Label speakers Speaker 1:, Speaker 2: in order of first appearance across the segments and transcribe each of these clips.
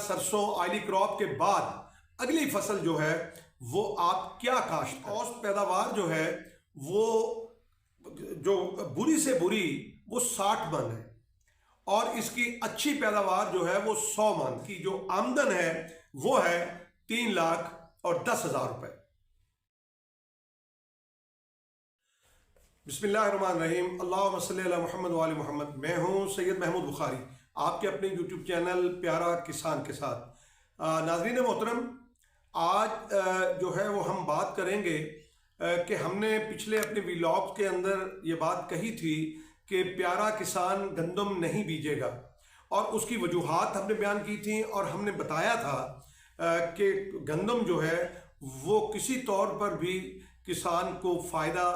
Speaker 1: सरसों oily crop के बाद अगली फसल जो है वो आप क्या काश्त करें। औसत पैदावार जो है वो जो बुरी से बुरी वो 60 मन है और इसकी अच्छी पैदावार जो है वो 100 मन की जो आमदन है वो है 3,10,000 रुपए। बिस्मिल्लाहिर्रहमानिर्रहीम, अल्लाहुम्मा सल्ली अला मुहम्मद व आले मुहम्मद। मैं हूं सैयद महमूद बुखारी, आपके अपने यूट्यूब चैनल प्यारा किसान के साथ। नाज़रीन मोहतरम, आज जो है वो हम बात करेंगे कि हमने पिछले अपने व्लॉग के अंदर ये बात कही थी कि प्यारा किसान गंदम नहीं बीजेगा और उसकी वजूहात हमने बयान की थी और हमने बताया था कि गंदम जो है वो किसी तौर पर भी किसान को फ़ायदा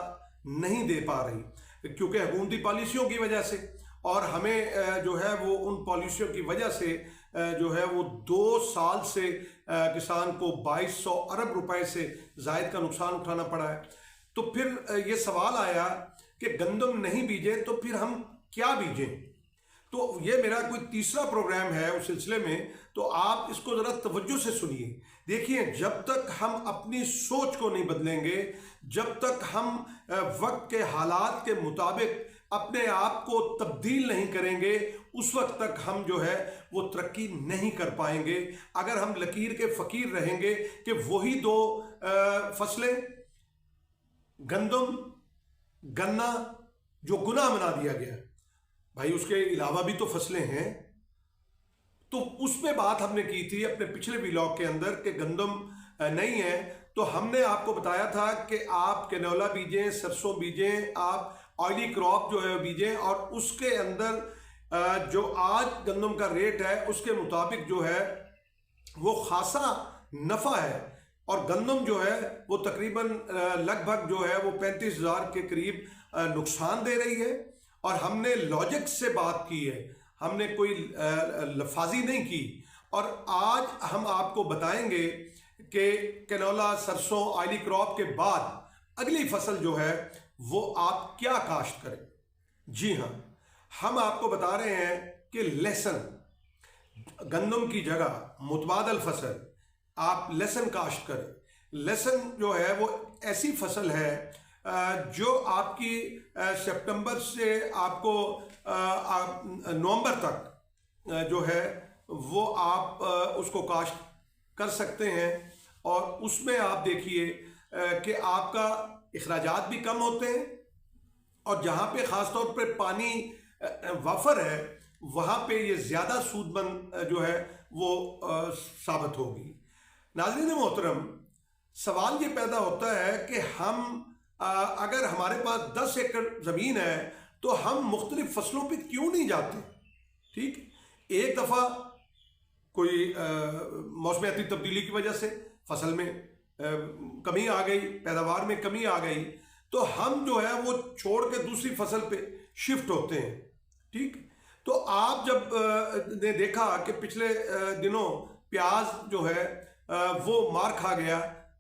Speaker 1: नहीं दे पा रही क्योंकि हुकूमती पॉलिसियों की वजह से, और हमें जो है वो उन पॉलिसियों की वजह से जो है वो 2 साल से किसान को 2200 अरब रुपए से ज़ायद का नुकसान उठाना पड़ा है। तो फिर ये सवाल आया कि गंदम नहीं बीजे तो फिर हम क्या बीजें। तो ये मेरा कोई तीसरा प्रोग्राम है उस सिलसिले में, तो आप इसको ज़रा तवज्जो से सुनिए। देखिए, जब तक हम अपनी सोच को नहीं बदलेंगे, जब तक हम वक्त के हालात के मुताबिक अपने आप को तब्दील नहीं करेंगे, उस वक्त तक हम जो है वो तरक्की नहीं कर पाएंगे। अगर हम लकीर के फ़कीर रहेंगे कि वही 2 फसलें गंदम गन्ना जो गुनाह बना दिया गया, भाई उसके अलावा भी तो फसलें हैं। तो उसमें बात हमने की थी अपने पिछले व्लॉग के अंदर कि गंदम नहीं है, तो हमने आपको बताया था कि आप कैनोला बीजें, सरसों बीजें, आप ऑयली क्रॉप जो है बीजें, और उसके अंदर जो आज गंदम का रेट है उसके मुताबिक जो है वो खासा नफ़ा है। और गंदम जो है वो तकरीबन लगभग जो है वो 35,000 के करीब नुकसान दे रही है। और हमने लॉजिक से बात की है, हमने कोई लफाजी नहीं की। और आज हम आपको बताएंगे कि कैनोला, सरसों, ऑयली क्रॉप के बाद अगली फसल जो है वो आप क्या काश्त करें। जी हाँ, हम आपको बता रहे हैं कि लहसन, गंदम की जगह मुतबादल फसल आप लहसन काश्त करें। लहसन जो है वो ऐसी फसल है जो आपकी सितंबर से आपको नवंबर तक जो है वो आप उसको काश्त कर सकते हैं। और उसमें आप देखिए कि आपका अखराजात भी कम होते हैं, और जहाँ पे ख़ास तौर पे पानी वाफर है वहाँ पे ये ज़्यादा सूदमंद जो है वो साबित होगी। नाज़रीन मोहतरम, सवाल ये पैदा होता है कि हम अगर हमारे पास 10 एकड़ ज़मीन है तो हम मुख्तलिफ फसलों पे क्यों नहीं जाते। ठीक, एक दफ़ा कोई मौसमियाती तब्दीली की वजह से फसल में कमी आ गई, पैदावार में कमी आ गई, तो हम जो है वो छोड़ के दूसरी फसल पे शिफ्ट होते हैं। ठीक, तो आप जब ने देखा कि पिछले दिनों प्याज जो है वो मार खा गया,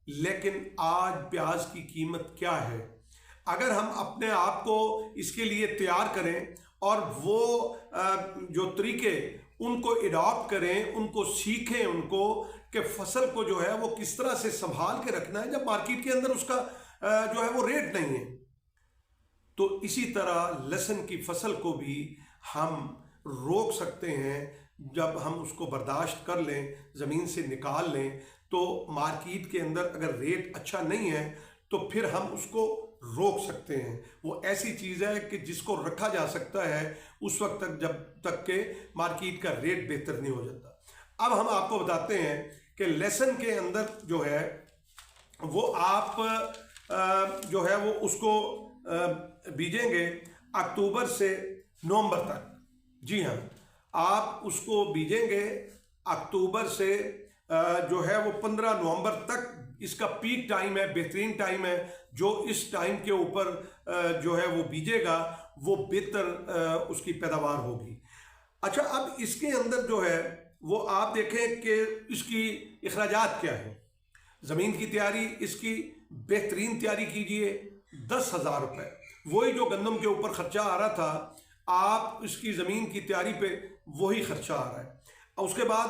Speaker 1: लेकिन आज प्याज की कीमत क्या है। अगर हम अपने आप को इसके लिए तैयार करें और वो जो तरीके उनको एडॉप्ट करें, उनको सीखें, उनको कि फसल को जो है वो किस तरह से संभाल के रखना है जब मार्केट के अंदर उसका जो है वो रेट नहीं है। तो इसी तरह लहसन की फसल को भी हम रोक सकते हैं जब हम उसको बर्दाश्त कर लें, ज़मीन से निकाल लें। तो मार्केट के अंदर अगर रेट अच्छा नहीं है तो फिर हम उसको रोक सकते हैं। वो ऐसी चीज़ है कि जिसको रखा जा सकता है उस वक्त तक जब तक के मार्केट का रेट बेहतर नहीं हो जाता। अब हम आपको बताते हैं कि लहसन के अंदर जो है वो आप जो है वो उसको बीजेंगे अक्टूबर से नवंबर तक। जी हाँ, आप उसको बीजेंगे अक्टूबर से जो है वो 15 नवंबर तक इसका पीक टाइम है, बेहतरीन टाइम है। जो इस टाइम के ऊपर जो है वो बीजेगा वो बेहतर उसकी पैदावार होगी। अच्छा, अब इसके अंदर जो है वो आप देखें कि इसकी अखराजात क्या है। ज़मीन की तैयारी, इसकी बेहतरीन तैयारी कीजिए, 10,000 रुपये, वही जो गंदम के ऊपर ख़र्चा आ रहा था, आप इसकी ज़मीन की तैयारी पे वही ख़र्चा आ रहा है। उसके बाद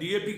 Speaker 1: DAP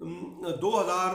Speaker 1: 2,000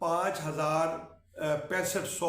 Speaker 1: 5,000 6500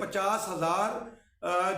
Speaker 1: 50,000